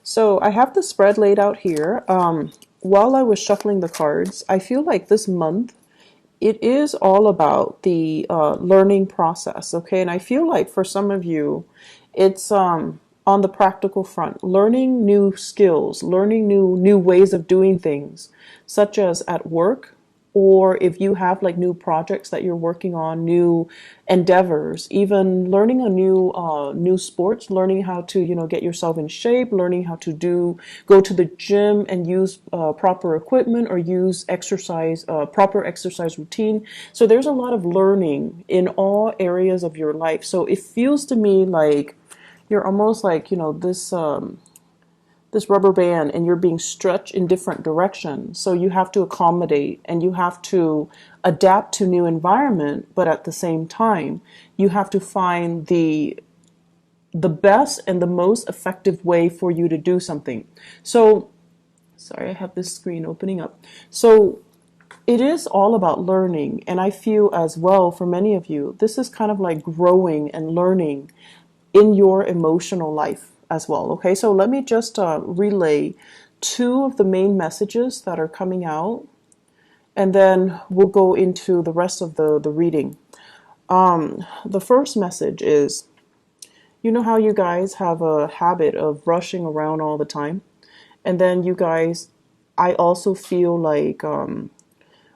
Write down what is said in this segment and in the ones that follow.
So I have the spread laid out here. While I was shuffling the cards, I feel like this month it is all about the learning process, okay? And I feel like for some of you, it's on the practical front, learning new skills, learning new ways of doing things, such as at work, or if you have like new projects that you're working on, new endeavors, even learning a new sports, learning how to get yourself in shape, learning how to go to the gym and use proper equipment or use exercise proper exercise routine. So there's a lot of learning in all areas of your life. So it feels to me like you're almost like this rubber band and you're being stretched in different directions. So you have to accommodate and you have to adapt to new environment, but at the same time, you have to find the best and the most effective way for you to do something. So, sorry, I have this screen opening up. So it is all about learning. And I feel as well for many of you, this is kind of like growing and learning in your emotional life as well. Okay, so let me just relay two of the main messages that are coming out, and then we'll go into the rest of the reading. The first message is, you know how you guys have a habit of rushing around all the time? And then you guys, I also feel like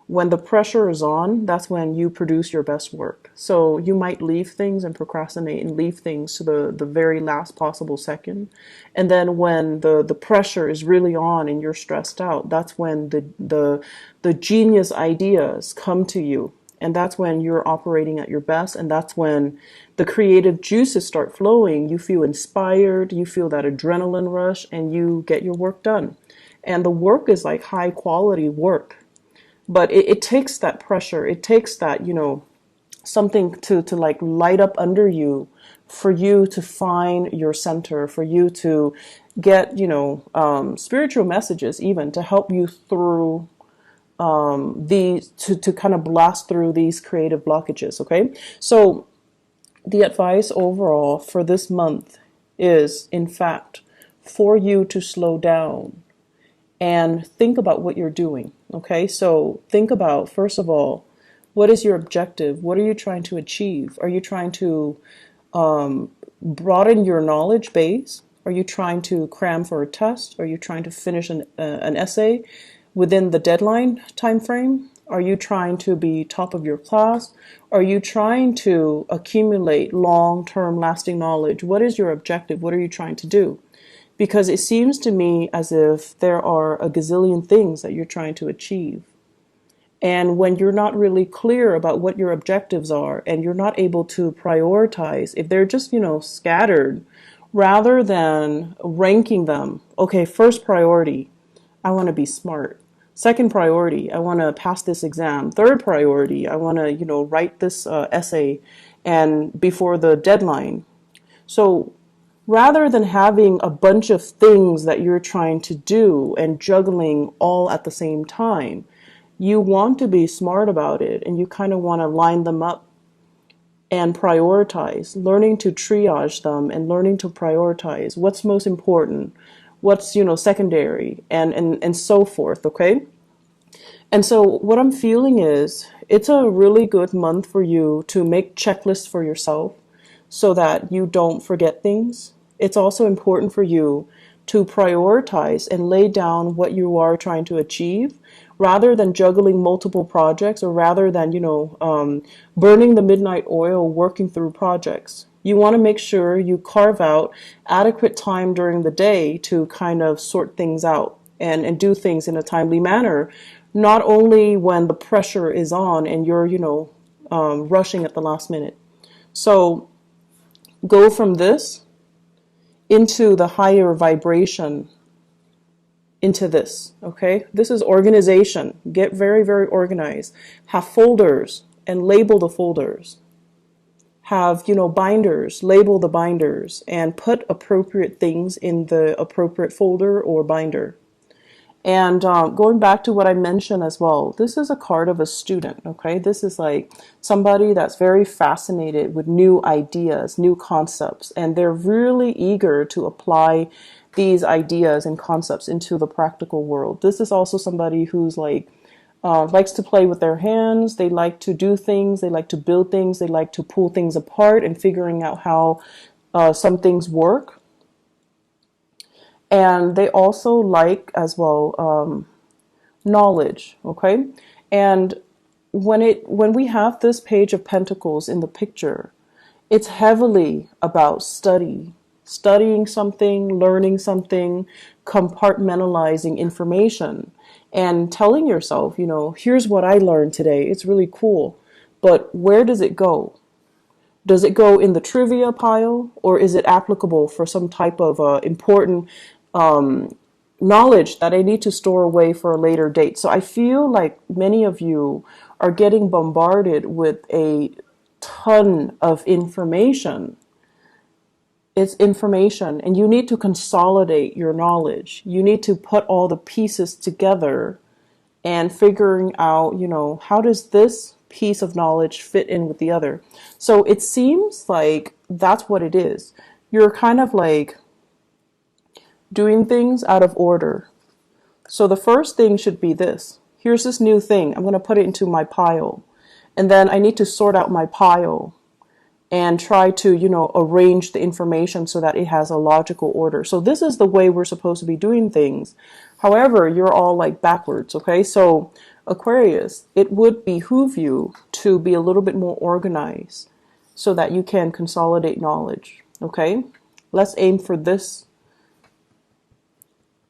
when the pressure is on, that's when you produce your best work. So you might leave things and procrastinate and leave things to the very last possible second. And then when the pressure is really on and you're stressed out, that's when the genius ideas come to you. And that's when you're operating at your best. And that's when the creative juices start flowing. You feel inspired, you feel that adrenaline rush, and you get your work done. And the work is like high quality work. But it takes that pressure. It takes that, something to like light up under you for you to find your center, for you to get, spiritual messages even to help you through to kind of blast through these creative blockages. Okay. So the advice overall for this month is, in fact, for you to slow down and think about what you're doing. Okay, so think about, first of all, what is your objective? What are you trying to achieve? Are you trying to broaden your knowledge base? Are you trying to cram for a test? Are you trying to finish an essay within the deadline time frame? Are you trying to be top of your class? Are you trying to accumulate long-term lasting knowledge? What is your objective? What are you trying to do? Because it seems to me as if there are a gazillion things that you're trying to achieve. And when you're not really clear about what your objectives are and you're not able to prioritize, if they're just, scattered, rather than ranking them, okay, first priority, I want to be smart. Second priority, I want to pass this exam. Third priority, I want to, write this essay and before the deadline. So rather than having a bunch of things that you're trying to do and juggling all at the same time, you want to be smart about it and you kind of want to line them up and prioritize, learning to triage them and learning to prioritize what's most important, what's, secondary and so forth, okay? And so what I'm feeling is it's a really good month for you to make checklists for yourself so that you don't forget things. It's also important for you to prioritize and lay down what you are trying to achieve rather than juggling multiple projects or rather than, burning the midnight oil working through projects. You want to make sure you carve out adequate time during the day to kind of sort things out and do things in a timely manner, not only when the pressure is on and you're, rushing at the last minute. So go from this into the higher vibration into this, okay? This is organization. Get very, very organized. Have folders and label the folders. Have, binders, label the binders and put appropriate things in the appropriate folder or binder. And going back to what I mentioned as well, this is a card of a student, okay? This is like somebody that's very fascinated with new ideas, new concepts, and they're really eager to apply these ideas and concepts into the practical world. This is also somebody who's like likes to play with their hands. They like to do things. They like to build things. They like to pull things apart and figuring out how some things work. And they also like as well knowledge. Okay, and when we have this page of pentacles in the picture, it's heavily about studying something, learning something, compartmentalizing information, and telling yourself, here's what I learned today. It's really cool. But where does it go? Does it go in the trivia pile, or is it applicable for some type of important knowledge that I need to store away for a later date? So I feel like many of you are getting bombarded with a ton of information. It's information, and you need to consolidate your knowledge. You need to put all the pieces together and figuring out, how does this piece of knowledge fit in with the other? So it seems like that's what it is. You're kind of like doing things out of order. So the first thing should be this. Here's this new thing. I'm going to put it into my pile. And then I need to sort out my pile and try to, arrange the information so that it has a logical order. So this is the way we're supposed to be doing things. However, you're all like backwards, okay? So Aquarius, it would behoove you to be a little bit more organized so that you can consolidate knowledge, okay? Let's aim for this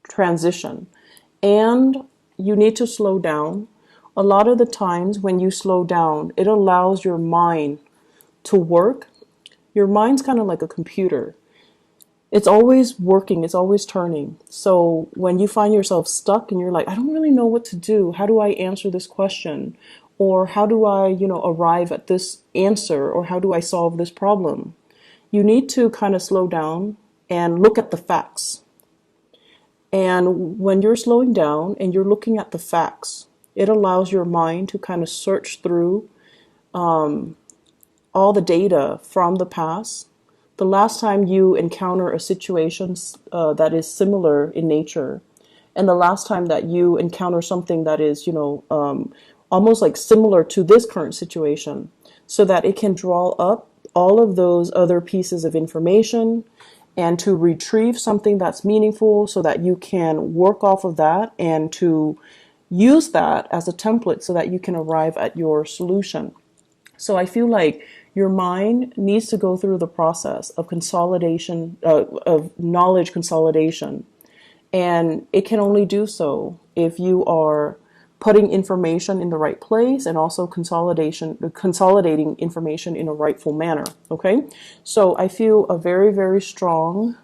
transition. And you need to slow down. A lot of the times when you slow down, it allows your mind to work. Your mind's kind of like a computer. It's always working, it's always turning. So when you find yourself stuck and you're like, I don't really know what to do. How do I answer this question? Or how do I, arrive at this answer? Or how do I solve this problem? You need to kind of slow down and look at the facts. And when you're slowing down and you're looking at the facts, it allows your mind to kind of search through all the data from the past. The last time you encounter a situation that is similar in nature, and the last time that you encounter something that is, almost like similar to this current situation, so that it can draw up all of those other pieces of information and to retrieve something that's meaningful so that you can work off of that and to use that as a template so that you can arrive at your solution. So I feel like your mind needs to go through the process of consolidation, of knowledge consolidation. And it can only do so if you are putting information in the right place and also consolidating information in a rightful manner. Okay. So I feel a very, very strong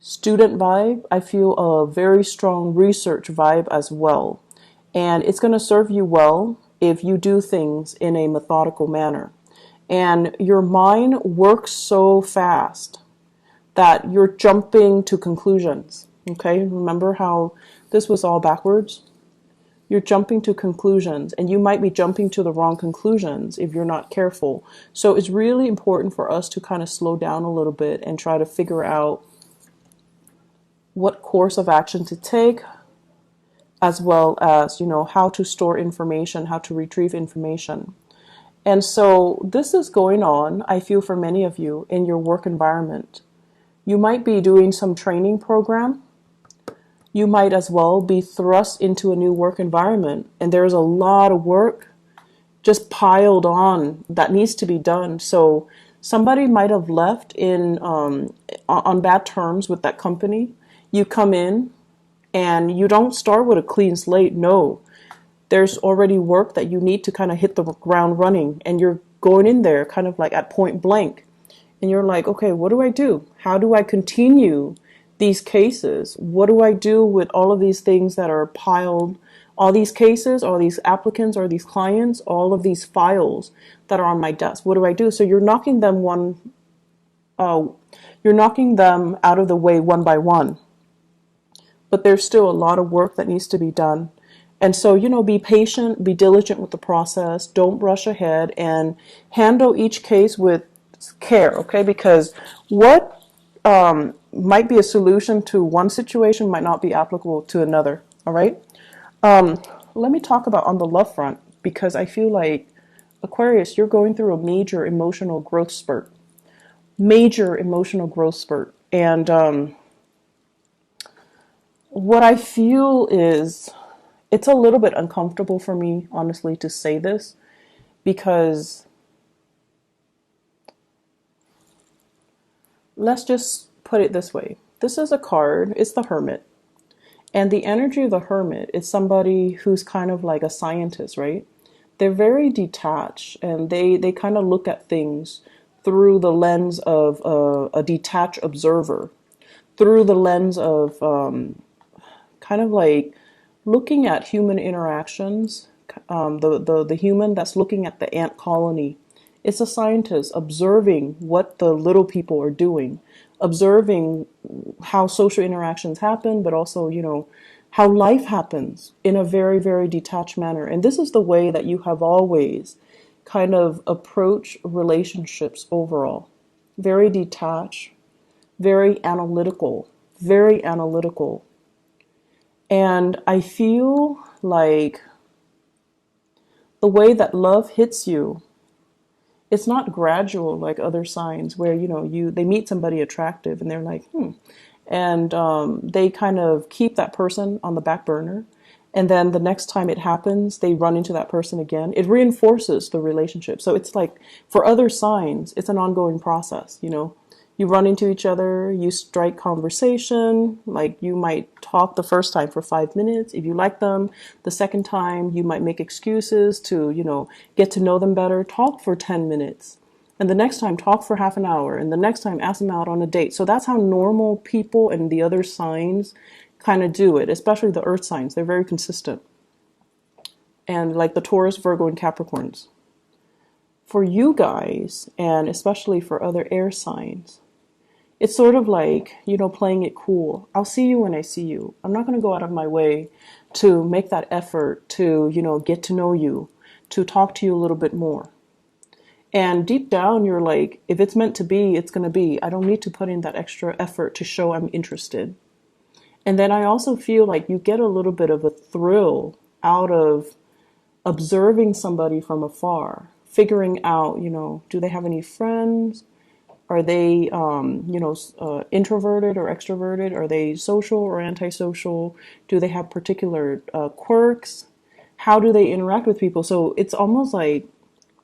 student vibe. I feel a very strong research vibe as well. And it's going to serve you well if you do things in a methodical manner. And your mind works so fast that you're jumping to conclusions. Okay, remember how this was all backwards? You're jumping to conclusions, and you might be jumping to the wrong conclusions if you're not careful. So it's really important for us to kind of slow down a little bit and try to figure out what course of action to take, as well as, how to store information, how to retrieve information. And so this is going on, I feel, for many of you in your work environment. You might be doing some training program. You might as well be thrust into a new work environment, and there's a lot of work just piled on that needs to be done. So somebody might have left on bad terms with that company. You come in and you don't start with a clean slate. No, there's already work that you need to kind of hit the ground running, and you're going in there kind of like at point blank. And you're like, okay, what do I do? How do I continue these cases? What do I do with all of these things that are piled, all these cases, all these applicants, or these clients, all of these files that are on my desk? What do I do? So you're knocking them out of the way one by one. But there's still a lot of work that needs to be done. And so, be patient, be diligent with the process, don't rush ahead, and handle each case with care, okay? Because what might be a solution to one situation might not be applicable to another. All right. Let me talk about on the love front, because I feel like Aquarius, you're going through a major emotional growth spurt. Major emotional growth spurt. And what I feel is it's a little bit uncomfortable for me, honestly, to say this, because let's just put it this way. This is a card, it's the Hermit. And the energy of the Hermit is somebody who's kind of like a scientist, right? They're very detached, and they kind of look at things through the lens of a detached observer, through the lens of kind of like looking at human interactions. The human that's looking at the ant colony. It's a scientist observing what the little people are doing, observing how social interactions happen, but also, how life happens in a very, very detached manner. And this is the way that you have always kind of approached relationships overall. Very detached, very analytical, very analytical. And I feel like the way that love hits you, it's not gradual like other signs where, they meet somebody attractive and they're like, and they kind of keep that person on the back burner. And then the next time it happens, they run into that person again. It reinforces the relationship. So it's like for other signs, it's an ongoing process, You run into each other, you strike conversation, like you might talk the first time for 5 minutes. If you like them, the second time you might make excuses to, get to know them better, talk for 10 minutes. And the next time, talk for half an hour. And the next time, ask them out on a date. So that's how normal people and the other signs kind of do it, especially the earth signs. They're very consistent. And like the Taurus, Virgo, and Capricorns. For you guys, and especially for other air signs, it's sort of like, playing it cool. I'll see you when I see you. I'm not going to go out of my way to make that effort to, get to know you, to talk to you a little bit more. And deep down, you're like, if it's meant to be, it's going to be. I don't need to put in that extra effort to show I'm interested. And then I also feel like you get a little bit of a thrill out of observing somebody from afar, figuring out, do they have any friends? Are they, introverted or extroverted? Are they social or antisocial? Do they have particular quirks? How do they interact with people? So it's almost like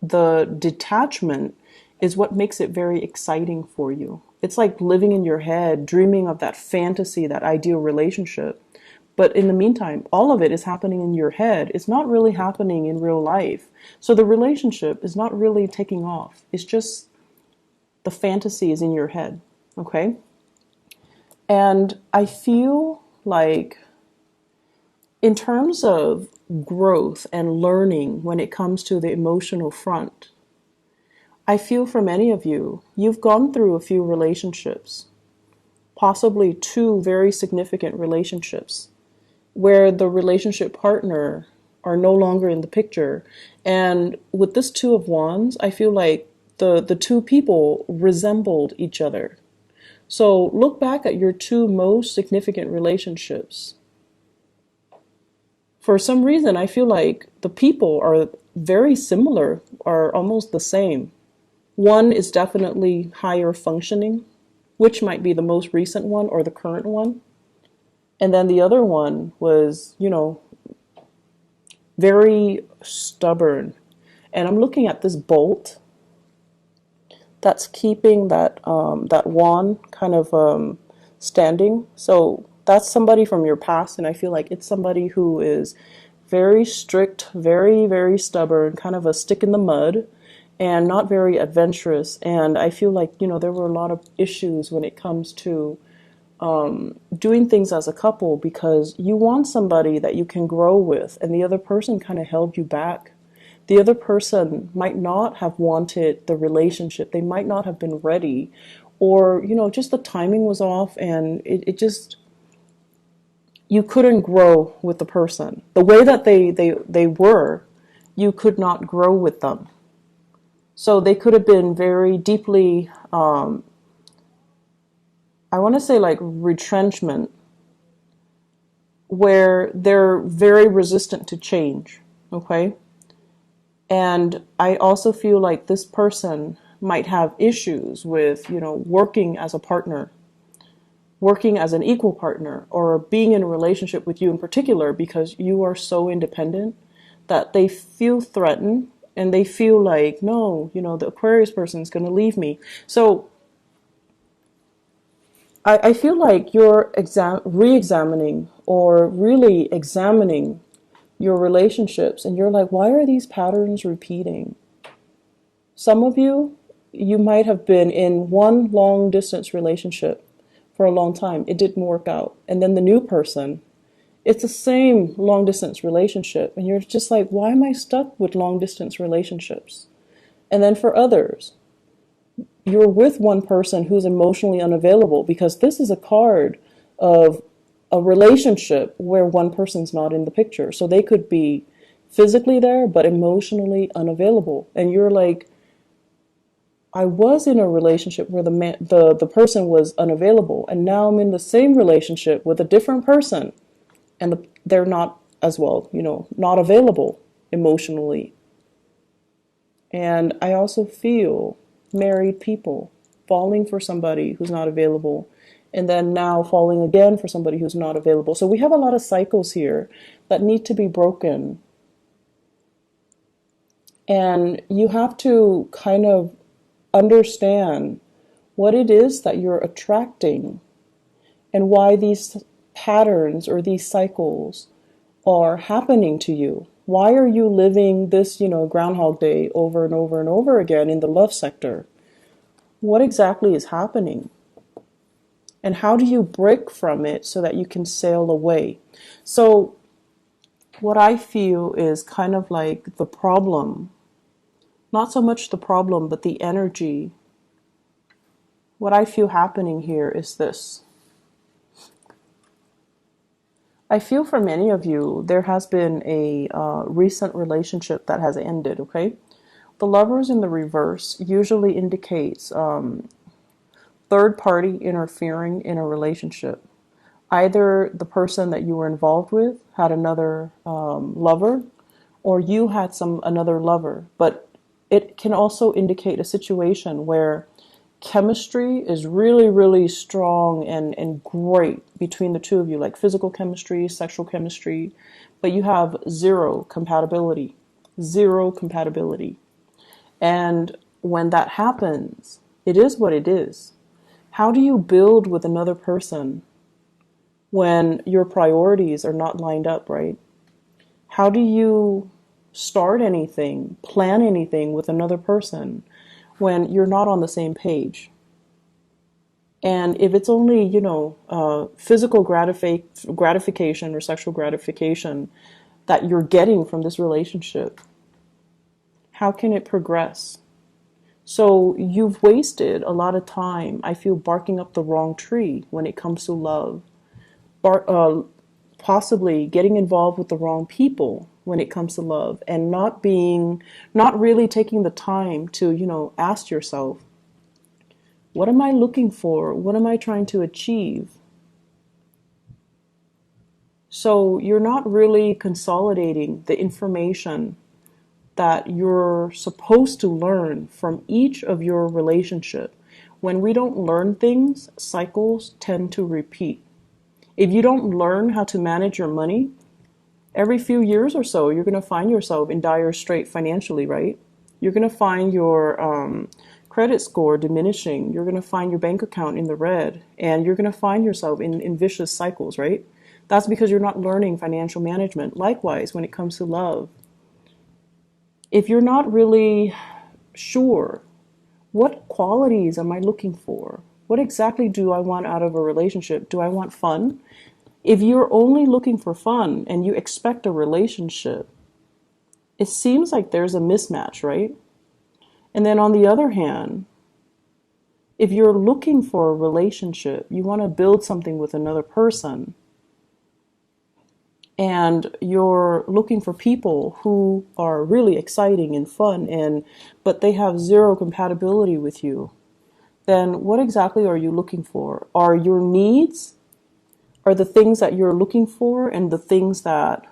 the detachment is what makes it very exciting for you. It's like living in your head, dreaming of that fantasy, that ideal relationship. But in the meantime, all of it is happening in your head. It's not really happening in real life. So the relationship is not really taking off. It's just the fantasy is in your head, okay? And I feel like in terms of growth and learning when it comes to the emotional front, I feel for many of you, you've gone through a few relationships, possibly 2 very significant relationships, where the relationship partner are no longer in the picture. And with this 2 of Wands, I feel like the 2 people resembled each other. So look back at your 2 most significant relationships. For some reason, I feel like the people are very similar, are almost the same. One is definitely higher functioning, which might be the most recent one or the current one. And then the other one was, very stubborn. And I'm looking at this bolt that's keeping that wand kind of standing. So that's somebody from your past, and I feel like it's somebody who is very strict, very, very stubborn, kind of a stick in the mud, and not very adventurous. And I feel like, there were a lot of issues when it comes to doing things as a couple, because you want somebody that you can grow with, and the other person kind of held you back. The other person might not have wanted the relationship. They might not have been ready, or, just the timing was off, and it just, you couldn't grow with the person. The way that they were, you could not grow with them. So they could have been very deeply I want to say like retrenchment, where they're very resistant to change. Okay. And I also feel like this person might have issues with, working as a partner, working as an equal partner, or being in a relationship with you in particular because you are so independent that they feel threatened and they feel like, no, the Aquarius person is going to leave me. So I feel like you're re-examining or really examining your relationships, and you're like, why are these patterns repeating? Some of you, you might have been in one long distance relationship for a long time. It didn't work out. And then the new person, it's the same long distance relationship. And you're just like, why am I stuck with long distance relationships? And then for others, you're with one person who's emotionally unavailable, because this is a card of a relationship where one person's not in the picture. So they could be physically there, but emotionally unavailable. And you're like, I was in a relationship where the person was unavailable, and now I'm in the same relationship with a different person, and they're not as well, not available emotionally. And I also feel married people falling for somebody who's not available, and then now falling again for somebody who's not available. So we have a lot of cycles here that need to be broken. And you have to kind of understand what it is that you're attracting and why these patterns or these cycles are happening to you. Why are you living this, Groundhog Day over and over and over again in the love sector? What exactly is happening? And how do you break from it so that you can sail away? So what I feel is kind of like the problem, not so much the problem, but the energy. What I feel happening here is this. I feel for many of you, there has been a recent relationship that has ended, okay? The Lovers in the reverse usually indicates third party interfering in a relationship. Either the person that you were involved with had another lover, or you had another lover. But it can also indicate a situation where chemistry is really, really strong and great between the two of you, like physical chemistry, sexual chemistry, but you have zero compatibility. Zero compatibility. And when that happens, it is what it is. How do you build with another person when your priorities are not lined up, right? How do you start anything, plan anything with another person when you're not on the same page? And if it's only, physical gratification or sexual gratification that you're getting from this relationship, how can it progress? So you've wasted a lot of time, I feel, barking up the wrong tree when it comes to love. Possibly getting involved with the wrong people when it comes to love, and not really taking the time to, ask yourself, what am I looking for? What am I trying to achieve? So you're not really consolidating the information that you're supposed to learn from each of your relationship. When we don't learn things, cycles tend to repeat. If you don't learn how to manage your money, every few years or so, you're going to find yourself in dire strait financially, right? You're going to find your credit score diminishing. You're going to find your bank account in the red, and you're going to find yourself in vicious cycles, right? That's because you're not learning financial management. Likewise, when it comes to love, if you're not really sure, what qualities am I looking for? What exactly do I want out of a relationship? Do I want fun? If you're only looking for fun and you expect a relationship, it seems like there's a mismatch, right? And then on the other hand, if you're looking for a relationship, you want to build something with another person, and you're looking for people who are really exciting and fun, but they have zero compatibility with you, then what exactly are you looking for? Are your needs, are the things that you're looking for and the things that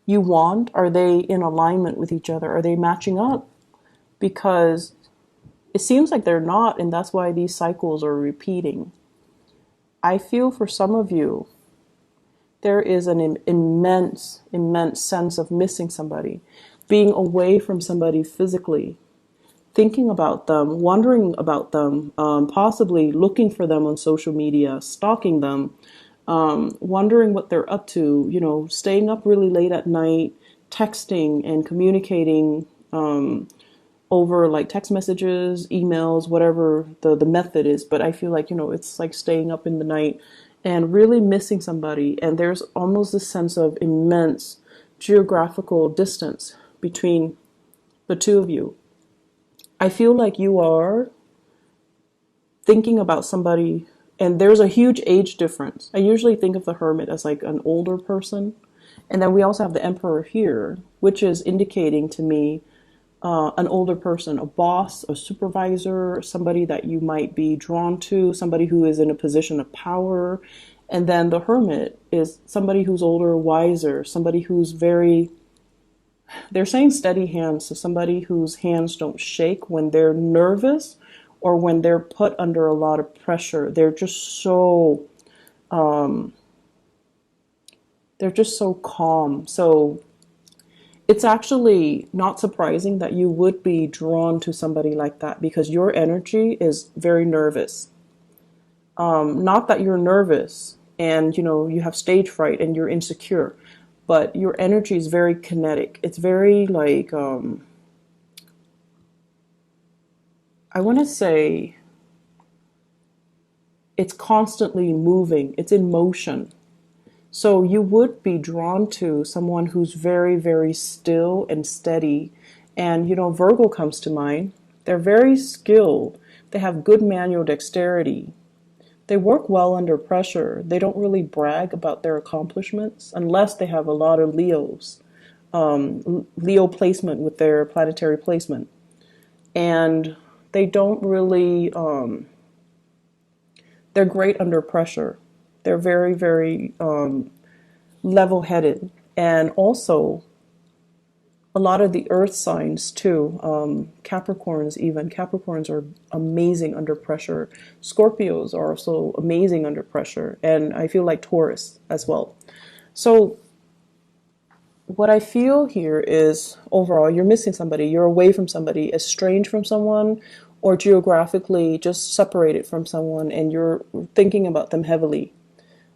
you want, are they in alignment with each other? Are they matching up? Because it seems like they're not, and that's why these cycles are repeating. I feel for some of you, there is an immense, immense sense of missing somebody, being away from somebody physically, thinking about them, wondering about them, possibly looking for them on social media, stalking them, wondering what they're up to, staying up really late at night, texting and communicating over like text messages, emails, whatever the method is. But I feel like, it's like staying up in the night and really missing somebody. And there's almost this sense of immense geographical distance between the two of you. I feel like you are thinking about somebody, and there's a huge age difference. I usually think of the Hermit as like an older person. And then we also have the Emperor here, which is indicating to me an older person, a boss, a supervisor, somebody that you might be drawn to, somebody who is in a position of power. And then the Hermit is somebody who's older, wiser, somebody who's they're saying steady hands, so somebody whose hands don't shake when they're nervous or when they're put under a lot of pressure. They're just so calm. So it's actually not surprising that you would be drawn to somebody like that, because your energy is very nervous. Not that you're nervous and you have stage fright and you're insecure, but your energy is very kinetic. It's very like I want to say it's constantly moving. It's in motion. So you would be drawn to someone who's very, very still and steady. And, Virgo comes to mind. They're very skilled. They have good manual dexterity. They work well under pressure. They don't really brag about their accomplishments unless they have a lot of Leos, Leo placement with their planetary placement. And they don't really, they're great under pressure. They're very, very level-headed. And also, a lot of the earth signs too, Capricorns even. Capricorns are amazing under pressure. Scorpios are also amazing under pressure. And I feel like Taurus as well. So what I feel here is overall, you're missing somebody. You're away from somebody, estranged from someone, or geographically just separated from someone, and you're thinking about them heavily.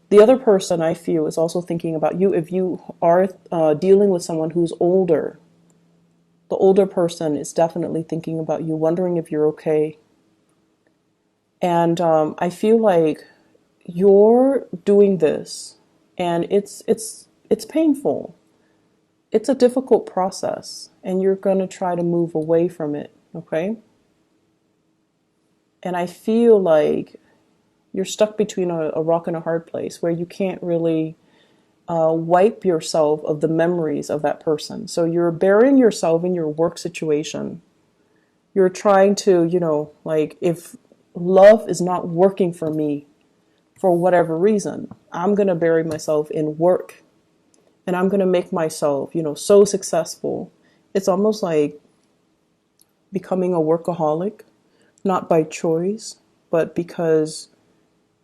The other person I feel is also thinking about you if you are dealing with someone who's older. The older person is definitely thinking about you, wondering if you're okay. And I feel like you're doing this, and it's painful. It's a difficult process, and you're going to try to move away from it, okay? And I feel like you're stuck between a rock and a hard place where you can't really wipe yourself of the memories of that person. So you're burying yourself in your work situation. You're trying to, like if love is not working for me for whatever reason, I'm going to bury myself in work and I'm going to make myself, so successful. It's almost like becoming a workaholic, not by choice, but because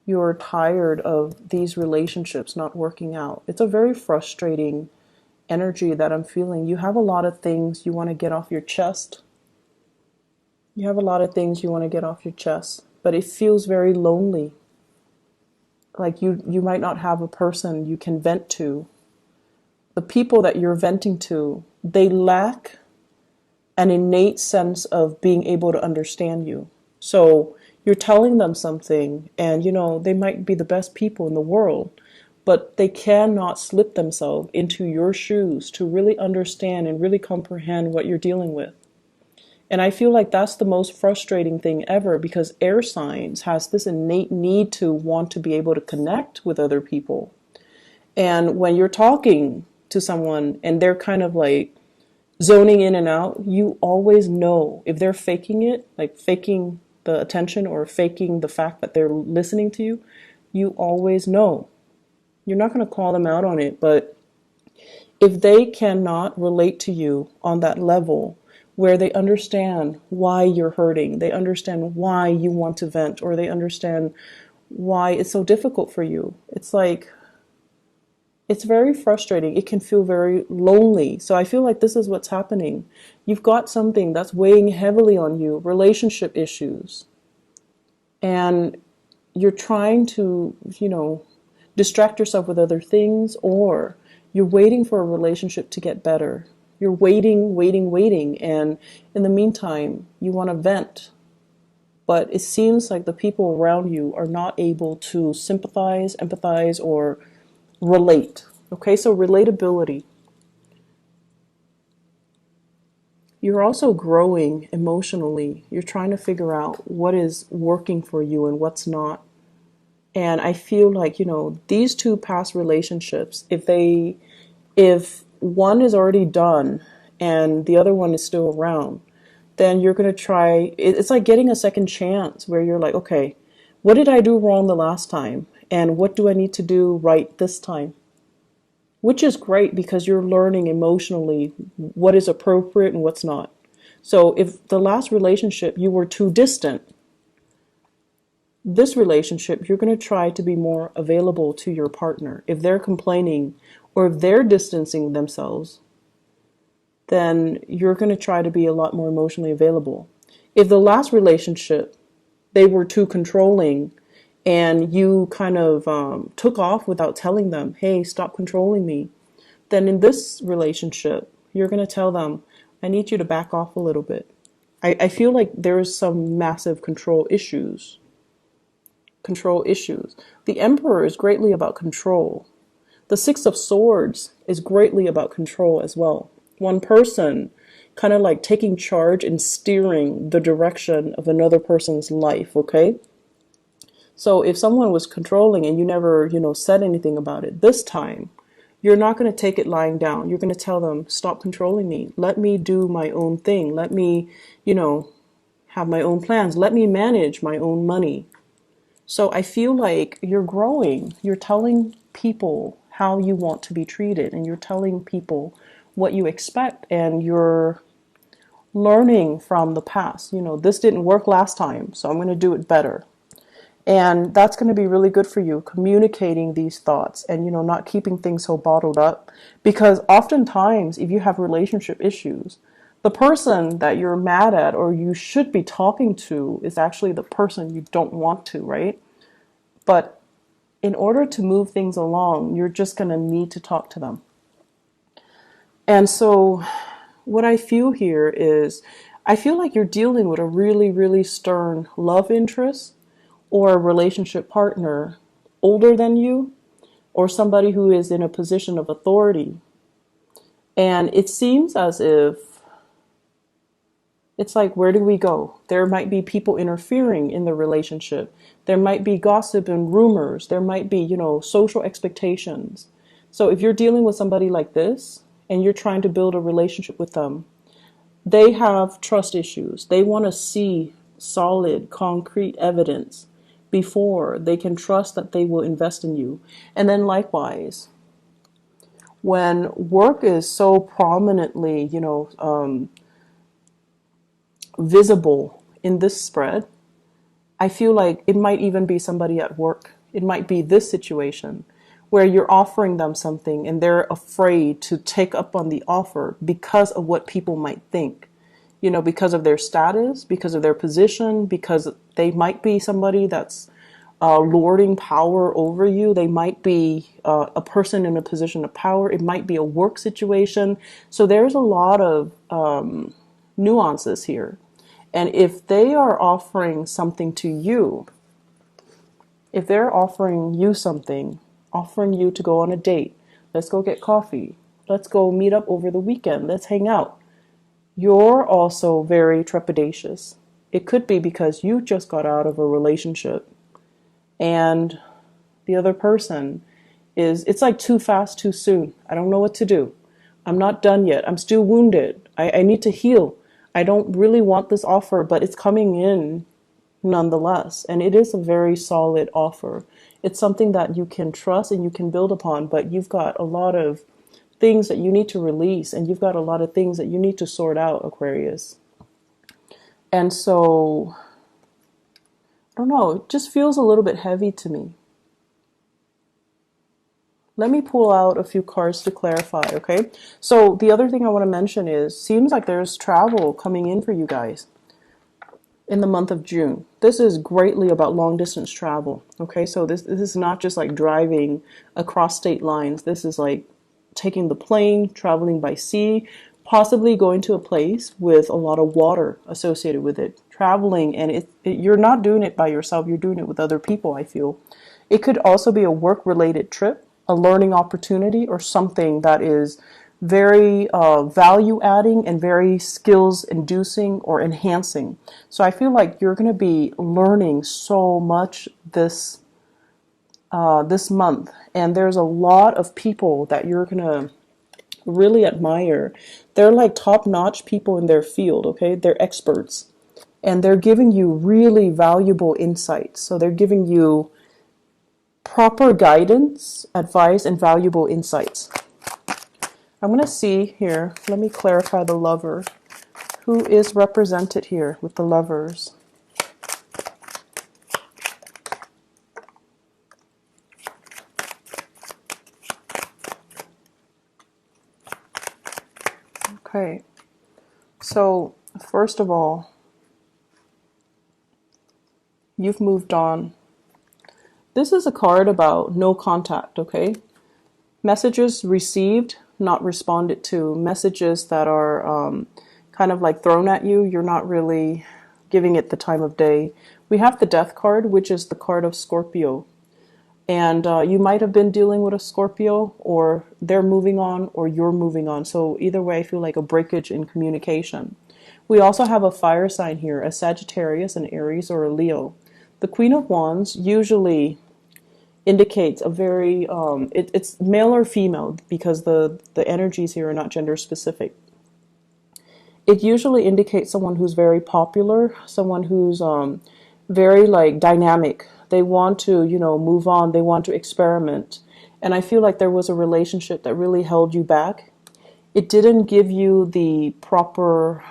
you're tired of these relationships not working out. It's a very frustrating energy that I'm feeling. You have a lot of things you want to get off your chest. You have a lot of things you want to get off your chest, but it feels very lonely. Like you might not have a person you can vent to. The people that you're venting to, they lack an innate sense of being able to understand you. So you're telling them something and, they might be the best people in the world, but they cannot slip themselves into your shoes to really understand and really comprehend what you're dealing with. And I feel like that's the most frustrating thing ever, because air signs has this innate need to want to be able to connect with other people. And when you're talking to someone and they're kind of like zoning in and out, you always know if they're faking it, like faking the attention or faking the fact that they're listening to you, you always know. You're not going to call them out on it, but if they cannot relate to you on that level where they understand why you're hurting, they understand why you want to vent, or they understand why it's so difficult for you, it's like, it's very frustrating. It can feel very lonely. So I feel like this is what's happening. You've got something that's weighing heavily on you, relationship issues, and you're trying to, distract yourself with other things, or you're waiting for a relationship to get better. You're waiting, waiting, waiting, and in the meantime, you want to vent. But it seems like the people around you are not able to sympathize, empathize, or relate. Okay, so relatability. You're also growing emotionally. You're trying to figure out what is working for you and what's not. And I feel like, these two past relationships, if one is already done and the other one is still around, then you're going to try, it's like getting a second chance where you're like, okay, what did I do wrong the last time? And what do I need to do right this time? Which is great because you're learning emotionally what is appropriate and what's not. So if the last relationship you were too distant, this relationship you're going to try to be more available to your partner. If they're complaining or if they're distancing themselves, then you're going to try to be a lot more emotionally available. If the last relationship they were too controlling and you kind of took off without telling them, hey, stop controlling me, then in this relationship, you're going to tell them, I need you to back off a little bit. I feel like there's some massive control issues. Control issues. The Emperor is greatly about control. The Six of Swords is greatly about control as well. One person kind of like taking charge and steering the direction of another person's life, okay? So if someone was controlling and you never, said anything about it, this time, you're not going to take it lying down. You're going to tell them, stop controlling me. Let me do my own thing. Let me, have my own plans. Let me manage my own money. So I feel like you're growing. You're telling people how you want to be treated, and you're telling people what you expect, and you're learning from the past. This didn't work last time, so I'm going to do it better. And that's going to be really good for you, communicating these thoughts and, not keeping things so bottled up. Because oftentimes, if you have relationship issues, the person that you're mad at or you should be talking to is actually the person you don't want to, right? But in order to move things along, you're just going to need to talk to them. And so what I feel here is, I feel like you're dealing with a really, really stern love interest or a relationship partner older than you, or somebody who is in a position of authority. And it seems as if it's like, where do we go? There might be people interfering in the relationship. There might be gossip and rumors. There might be, social expectations. So if you're dealing with somebody like this and you're trying to build a relationship with them, they have trust issues. They want to see solid, concrete evidence before they can trust that they will invest in you. And then likewise, when work is so prominently, visible in this spread, I feel like it might even be somebody at work. It might be this situation where you're offering them something and they're afraid to take up on the offer because of what people might think. Because of their status, because of their position, because they might be somebody that's lording power over you. They might be a person in a position of power. It might be a work situation. So there's a lot of nuances here. And if they are offering something to you, if they're offering you something, offering you to go on a date, let's go get coffee, let's go meet up over the weekend, let's hang out, you're also very trepidatious. It could be because you just got out of a relationship and the other person it's like too fast, too soon. I don't know what to do. I'm not done yet. I'm still wounded. I need to heal. I don't really want this offer, but it's coming in nonetheless. And it is a very solid offer. It's something that you can trust and you can build upon, but you've got a lot of things that you need to release, and you've got a lot of things that you need to sort out, Aquarius. And so, I don't know, it just feels a little bit heavy to me. Let me pull out a few cards to clarify, okay? So the other thing I want to mention is, seems like there's travel coming in for you guys in the month of June. This is greatly about long distance travel, okay? So this is not just like driving across state lines. This is like taking the plane, traveling by sea, possibly going to a place with a lot of water associated with it. Traveling, and you're not doing it by yourself, you're doing it with other people, I feel. It could also be a work-related trip, a learning opportunity, or something that is very value adding and very skills inducing or enhancing. So I feel like you're going to be learning so much this month, and there's a lot of people that you're going to really admire. They're like top-notch people in their field, okay? They're experts, and they're giving you really valuable insights. So they're giving you proper guidance, advice, and valuable insights. I'm going to see here, let me clarify the lover. Who is represented here with the lovers? Okay, so first of all, you've moved on. This is a card about no contact, okay? Messages received, not responded to. Messages that are kind of like thrown at you. You're not really giving it the time of day. We have the Death card, which is the card of Scorpio. And you might have been dealing with a Scorpio, or they're moving on, or you're moving on. So either way, I feel like a breakage in communication. We also have a fire sign here, a Sagittarius, an Aries, or a Leo. The Queen of Wands usually indicates a very, it's male or female, because the energies here are not gender specific. It usually indicates someone who's very popular, someone who's very like dynamic. They want to, move on. They want to experiment. And I feel like there was a relationship that really held you back. It didn't give you the proper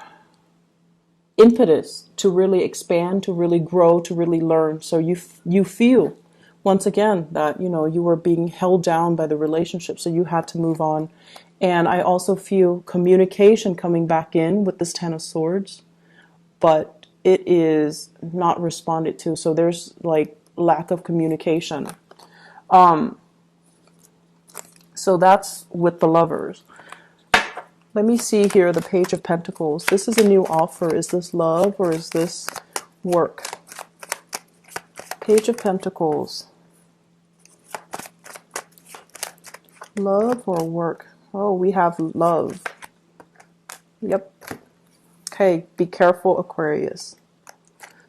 impetus to really expand, to really grow, to really learn. So you feel once again that you were being held down by the relationship, so you had to move on. And I also feel communication coming back in with this Ten of Swords, but it is not responded to. So there's like lack of communication. So that's with the lovers. Let me see here, the Page of Pentacles. This is a new offer. Is this love or is this work? Page of Pentacles. Love or work? Oh, we have love. Yep. Okay, be careful, Aquarius.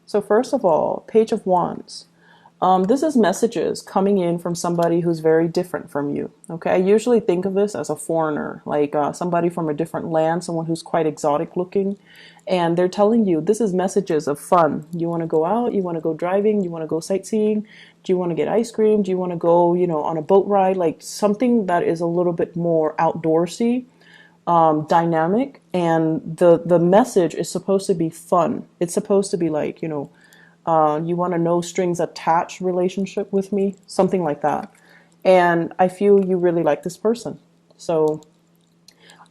So first of all, Page of Wands. This is messages coming in from somebody who's very different from you. Okay, I usually think of this as a foreigner, like somebody from a different land, someone who's quite exotic looking. And they're telling you this is messages of fun. You want to go out, you want to go driving, you want to go sightseeing, do you want to get ice cream, do you want to go, on a boat ride, like something that is a little bit more outdoorsy, dynamic. And the message is supposed to be fun. It's supposed to be like, you want a no strings attached relationship with me, something like that. And I feel you really like this person. So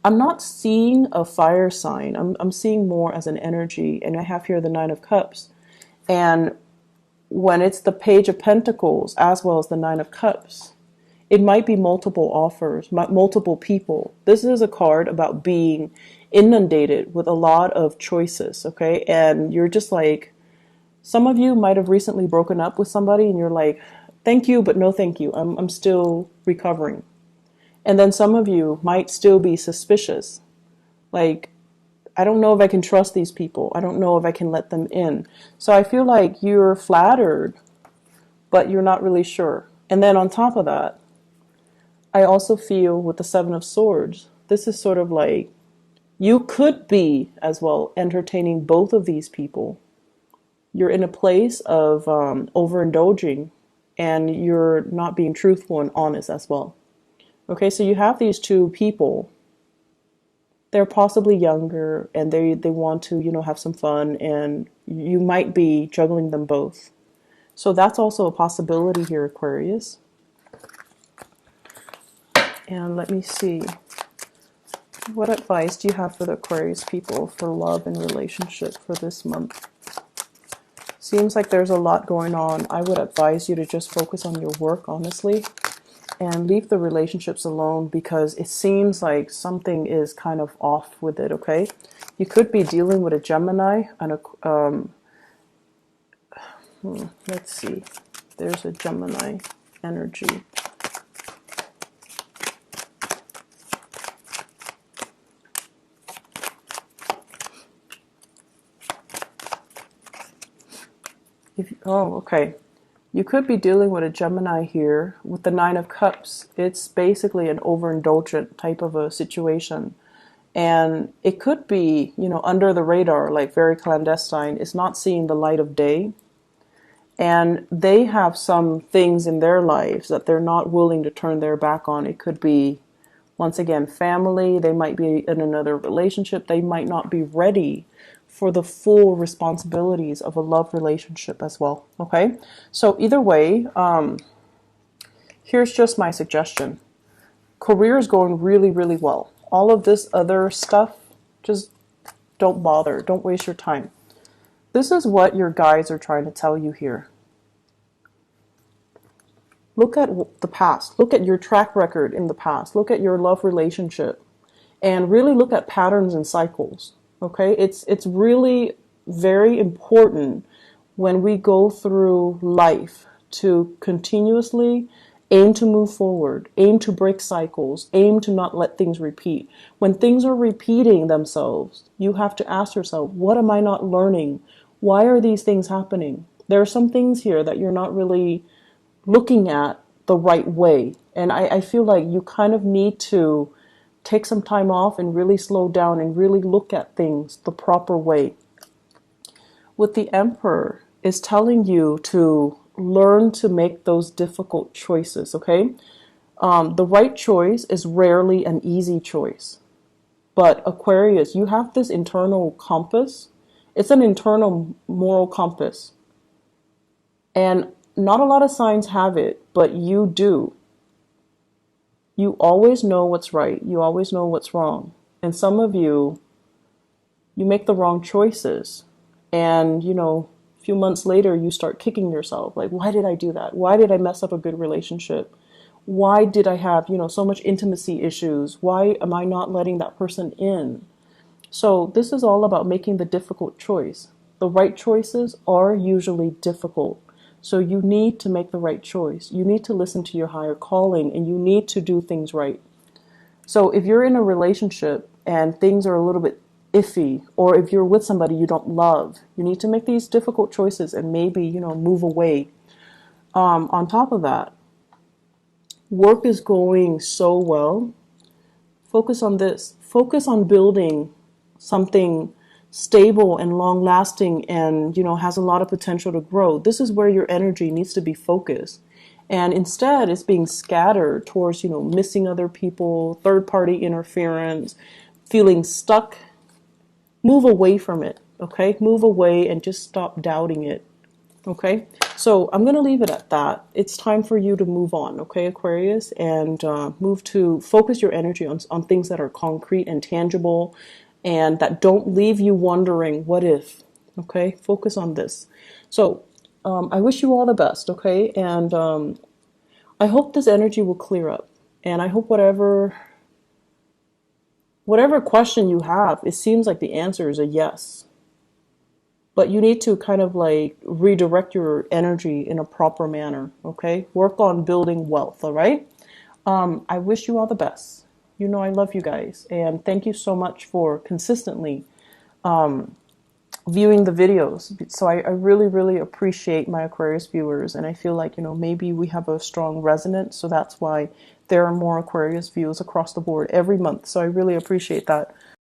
I'm not seeing a fire sign. I'm seeing more as an energy. And I have here the Nine of Cups. And when it's the Page of Pentacles as well as the Nine of Cups, it might be multiple offers, multiple people. This is a card about being inundated with a lot of choices, okay? And you're just like, some of you might have recently broken up with somebody and you're like, thank you, but no thank you. I'm still recovering. And then some of you might still be suspicious. Like, I don't know if I can trust these people. I don't know if I can let them in. So I feel like you're flattered, but you're not really sure. And then on top of that, I also feel with the Seven of Swords, this is sort of like, you could be as well entertaining both of these people. You're in a place of overindulging, and you're not being truthful and honest as well. Okay, so you have these two people. They're possibly younger, and they want to, have some fun, and you might be juggling them both. So that's also a possibility here, Aquarius. And let me see. What advice do you have for the Aquarius people for love and relationship for this month? Seems like there's a lot going on. I would advise you to just focus on your work, honestly, and leave the relationships alone, because it seems like something is kind of off with it, okay? You could be dealing with a Gemini and let's see. There's a Gemini energy. Okay. You could be dealing with a Gemini here with the Nine of Cups. It's basically an overindulgent type of a situation. And it could be, under the radar, like very clandestine. It's not seeing the light of day. And they have some things in their lives that they're not willing to turn their back on. It could be, once again, family. They might be in another relationship. They might not be ready for the full responsibilities of a love relationship as well. Okay, so either way, here's just my suggestion. Career is going really, really well. All of this other stuff, just don't bother. Don't waste your time. This is what your guides are trying to tell you here. Look at the past. Look at your track record in the past. Look at your love relationship, and really look at patterns and cycles. Okay, it's really very important when we go through life to continuously aim to move forward, aim to break cycles, aim to not let things repeat. When things are repeating themselves, you have to ask yourself, what am I not learning? Why are these things happening? There are some things here that you're not really looking at the right way. And I feel like you kind of need to take some time off and really slow down and really look at things the proper way. With the Emperor, is telling you to learn to make those difficult choices, okay? The right choice is rarely an easy choice. But Aquarius, you have this internal compass. It's an internal moral compass. And not a lot of signs have it, but you do. You always know what's right. You always know what's wrong. And some of you make the wrong choices. And, a few months later, you start kicking yourself. Like, why did I do that? Why did I mess up a good relationship? Why did I have, so much intimacy issues? Why am I not letting that person in? So this is all about making the difficult choice. The right choices are usually difficult. So you need to make the right choice. You need to listen to your higher calling, and you need to do things right. So if you're in a relationship and things are a little bit iffy, or if you're with somebody you don't love, you need to make these difficult choices and maybe, move away. On top of that, work is going so well. Focus on this. Focus on building something stable and long lasting and, has a lot of potential to grow. This is where your energy needs to be focused. And instead, it's being scattered towards, missing other people, third party interference, feeling stuck. Move away from it, okay? Move away and just stop doubting it, okay? So I'm going to leave it at that. It's time for you to move on, okay, Aquarius? And move to focus your energy on things that are concrete and tangible and that don't leave you wondering, what if, okay? Focus on this. So I wish you all the best, okay? And I hope this energy will clear up. And I hope whatever question you have, it seems like the answer is a yes. But you need to kind of like redirect your energy in a proper manner, okay? Work on building wealth, all right? I wish you all the best. I love you guys. And thank you so much for consistently viewing the videos. So I really, really appreciate my Aquarius viewers. And I feel like, maybe we have a strong resonance. So that's why there are more Aquarius views across the board every month. So I really appreciate that.